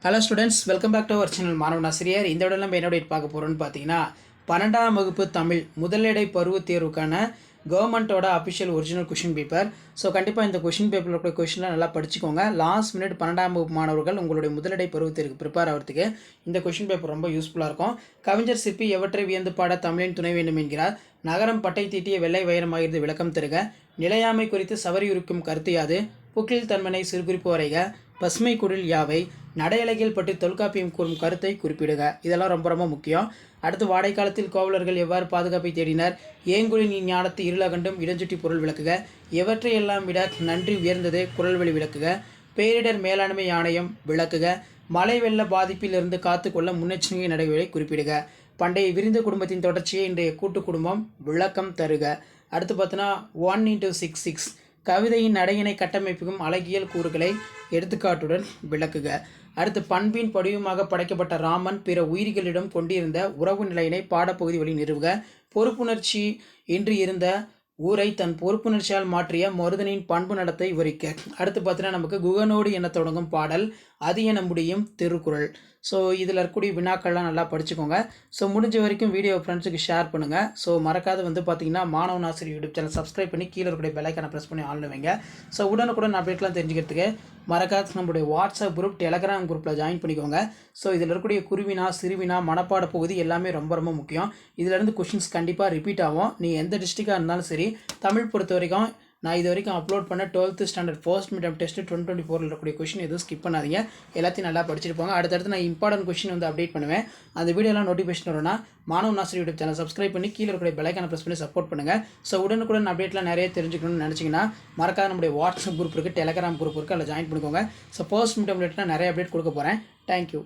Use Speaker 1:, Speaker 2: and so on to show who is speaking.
Speaker 1: Hello students, welcome back to our channel மாணவன் ஆசிரியர். இந்த விட நம்ம என்ன டேட் பார்க்க போகிறோம்னு பார்த்தீங்கன்னா 12ஆம் வகுப்பு தமிழ் முதலிடை பருவத் தேர்வுக்கான கவர்மெண்ட்டோட official original question paper. So கண்டிப்பாக இந்த கொஷின் பேப்பரில் இருக்கிற கொஷின்லாம் நல்லா படிச்சுக்கோங்க. லாஸ்ட் மினிட் 12ஆம் வகுப்பு மாணவர்கள் உங்களுடைய முதலிடை பருவத் தேர்வுக்கு ப்ரிப்பேர் ஆகிறதுக்கு இந்த கொஷின் பேப்பர் ரொம்ப யூஸ்ஃபுல்லாக இருக்கும். கவிஞர் சிற்பி எவற்றை வியந்து பாட தமிழின் துணை வேண்டும் என்கிறார். நகரம் பட்டை தீட்டிய வெள்ளை வைரமாகிறது விளக்கம் தருக. நிலையாமை குறித்து சவரியுறுக்கும் கருத்து யாது? புக்கில் தன்மனை சிறுகுறிப்பு வரைக. பசுமை குடில் யாவை? நடையழகியல் பற்றி தொல்காப்பியம் கூறும் கருத்தை குறிப்பிடுக. இதெல்லாம் ரொம்ப ரொம்ப முக்கியம். அடுத்து, வாடை காலத்தில் கோவலர்கள் எவ்வாறு பாதுகாப்பை தேடினர்? ஏங்குழி நீ ஞானத்து இருளகண்டும் இடஞ்சுட்டி பொருள் விளக்குக. எவற்றையெல்லாம் விட நன்றி உயர்ந்தது குரல்வழி விளக்குக. பேரிடர் மேலாண்மை ஆணையம் விளக்குக. மழை வெள்ள பாதிப்பிலிருந்து காத்துக்கொள்ள முன்னெச்சரிக்கை நடவடிக்கை குறிப்பிடுக. பண்டைய விரிந்த குடும்பத்தின் தொடர்ச்சியை இன்றைய கூட்டு குடும்பம் விளக்கம் தருக. அடுத்து பார்த்தோன்னா 1x66 கவிதையின் நடையினை கட்டமைப்புக்கும் அழகியல் கூறுகளை எடுத்துக்காட்டுடன் விளக்குக. அடுத்து, பண்பின் படிவமாக படைக்கப்பட்ட ராமன் பிற உயிர்களிடம் கொண்டிருந்த உறவு நிலையினை பாடப்பகுதி வழி நிறுவுக. பொறுப்புணர்ச்சி இன்றி இருந்த ஊரை தன் பொறுப்புணர்ச்சியால் மாற்றிய மருதனின் பண்பு நடத்தை விவரிக்க. அடுத்து பார்த்தீங்கன்னா நமக்கு குகனோடு என தொடங்கும் பாடல் அது என முடியும் திருக்குறள். ஸோ இதில் இருக்கக்கூடிய வினாக்கள்லாம் நல்லா படிச்சுக்கோங்க. ஸோ முடிஞ்ச வரைக்கும் வீடியோ ஃப்ரெண்ட்ஸுக்கு ஷேர் பண்ணுங்கள். ஸோ மறக்காத பார்த்தீங்கன்னா மாணவன் ஆசிரியர் யூடியூப் சேனல் சப்ஸ்கிரைப் பண்ணி கீழே இருக்கக்கூடிய பெல்லைக்கான ப்ரெஸ் பண்ணி ஆன்ல வைங்க. ஸோ உடனுக்குடன் அப்டேட்லாம் தெரிஞ்சுக்கிறதுக்கு மறக்காத நம்மளுடைய வாட்ஸ்அப் குரூப், டெலகிராம் குரூப்பில் ஜாயின் பண்ணிக்கோங்க. ஸோ இதில் இருக்கக்கூடிய குருவினா, சிறுவினா, மனப்பாட பகுதி எல்லாமே ரொம்ப ரொம்ப முக்கியம். இதிலேருந்து கொஷின்ஸ் கண்டிப்பாக ரிப்பீட் ஆகும். நீங்கள் எந்த டிஸ்ட்ரிக்டாக இருந்தாலும் சரி, தமிழ் பொறுத்த வரைக்கும் நான் இது வரைக்கும் அப்லோட் பண்ண 12th standard first medium test 2024 இருக்கக்கூடிய கொஷின் எதுவும் ஸ்கிப் பண்ணாதீங்க. எல்லாத்தையும் நல்லா படிச்சிருப்பாங்க. அடுத்தடுத்து நான் இம்பார்ட்டன்ட் கொஷின் அப்டேட் பண்ணுவேன். அந்த வீடியோலாம் நோட்டிஃபிகேஷன் வரும்னா மாணவன் ஆசிரியர் யூடியூப் சேனல் சப்ஸ்கிரைப் பண்ணி கீழே இருக்கக்கூடிய பெல்லைக்கான ப்ரெஸ் பண்ணி சப்போர்ட் பண்ணுங்கள். ஸோ உடனுக்குடன் அப்டேட்லாம் நிறைய தெரிஞ்சுக்கணும்னு நினச்சிங்கன்னா மறக்காத நம்முடைய வாட்ஸ்அப் குரூப் இருக்குது, டெலகிராம் குரூப் இருக்குது, அதில் ஜாயின் பண்ணிக்கோங்க. ஸோ ஃபர்ஸ்ட் மீடியம் நிறைய அப்டேட் கொடுக்க போகிறேன். தேங்க்யூ.